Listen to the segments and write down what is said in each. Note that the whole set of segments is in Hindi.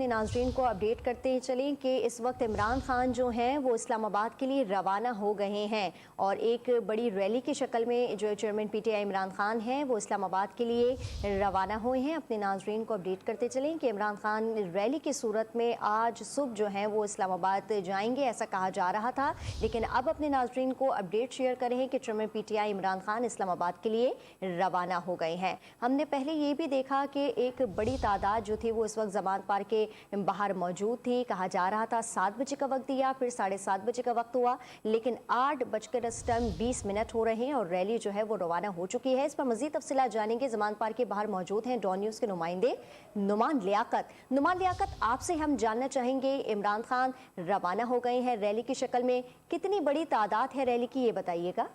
अपने नाज़रीन को अपडेट करते ही चलें कि इस वक्त इमरान खान जो हैं वो इस्लामाबाद के लिए रवाना हो गए हैं और एक बड़ी रैली की शक्ल में जो चेयरमैन पीटीआई इमरान खान हैं वो इस्लामाबाद के लिए रवाना हुए हैं। अपने नाज़रीन को अपडेट करते चलें कि इमरान खान रैली की सूरत में आज सुबह जो है वो इस्लामाबाद जाएंगे, ऐसा कहा जा रहा था, लेकिन अब अपने नाज़रीन को अपडेट शेयर करें कि चेयरमैन पीटीआई इमरान खान इस्लामाबाद के लिए रवाना हो गए हैं। हमने पहले ये भी देखा कि एक बड़ी तादाद जो थी वो इस वक्त जमान पार्क के बाहर मौजूद थी। कहा जा रहा था 7 बजे का वक्त दिया, फिर 7:30 बजे का वक्त हुआ, लेकिन 8:20 हो रहे हैं और रैली जो है वो रवाना हो चुकी है। इस पर मजीद तफसीलात जानेंगे। जमान पार्क के बाहर मौजूद हैं डॉन न्यूज़ के नुमाइंदे नुमान लियाकत, आपसे हम जानना चाहेंगे, इमरान खान रवाना हो गए हैं रैली की शक्ल में, कितनी बड़ी तादाद है रैली की, ये बताइएगा।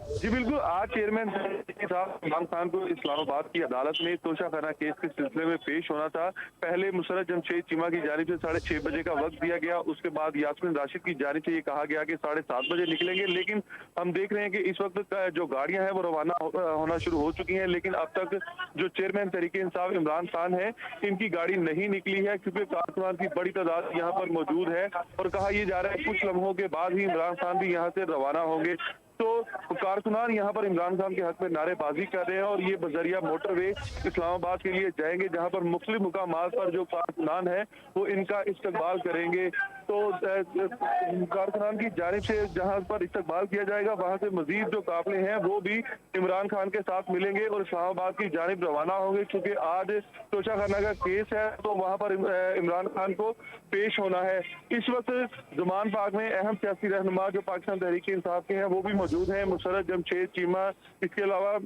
जी बिल्कुल, आज चेयरमैन साहब इमरान खान को इस्लामाबाद की अदालत में तोशाखाना केस के सिलसिले में पेश होना था। पहले मुसर्रत जमशेद चीमा की जानिब से 6:30 बजे का वक्त दिया गया, उसके बाद यास्मीन राशिद की जानिब से ये कहा गया कि 7:30 बजे निकलेंगे, लेकिन हम देख रहे हैं कि इस वक्त जो गाड़ियां हैं वो रवाना होना शुरू हो चुकी हैं, लेकिन अब तक जो चेयरमैन तहरीक इंसाफ इमरान खान है इनकी गाड़ी नहीं निकली है, क्योंकि कारकुनान की बड़ी तादाद यहाँ पर मौजूद है और कहा यह जा रहा है कुछ लम्हों के बाद ही इमरान खान भी यहाँ से रवाना होंगे। तो कारकुनान यहाँ पर इमरान खान के हक में नारेबाजी कर रहे हैं और ये बजरिया मोटरवे इस्लामाबाद के लिए जाएंगे, जहाँ पर मुख्तलिफ मुकामात पर जो कारकुनान है वो इनका इस्तकबाल करेंगे। तो कारकुनान की जानिब से जहाँ पर इस्तकबाल किया जाएगा वहाँ से मजीद जो काफिले हैं वो भी इमरान खान के साथ मिलेंगे और इस्लामाबाद की जानिब रवाना होंगे, क्योंकि आज तोशाखाना का केस है तो वहाँ पर इमरान खान को पेश होना है। इस वक्त जमान पार्क में अहम सियासी रहनुमा जो पाकिस्तान तहरीक इंसाफ के हैं वो भी मौजूद हैं, मुसर्रत जमशेद चीमा, इसके अलावा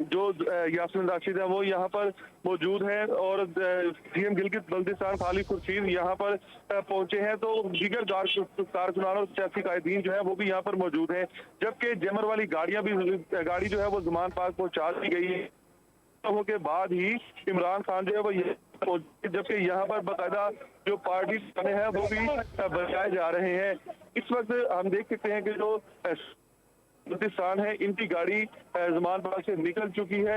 जो यास्मीन राशिद है वो यहाँ पर मौजूद हैं और सीएम गिलगित बल्तिस्तान खालिद खुर्शीद यहाँ पर पहुंचे हैं। तो दीगर कारकुनान और सियासी कायदीन जो है वो भी यहाँ पर मौजूद हैं, जबकि जमर वाली गाड़ी जो है वो जमान पार्क पहुंचा दी गई है के बाद ही इमरान खान जो है वो जबकि यहाँ पर बाकायदा जो पार्टी हैं वो भी बचाए जा रहे हैं। इस वक्त हम देख सकते हैं कि जो बल्तिस्तान है इनकी गाड़ी जमान पार्क से निकल चुकी है।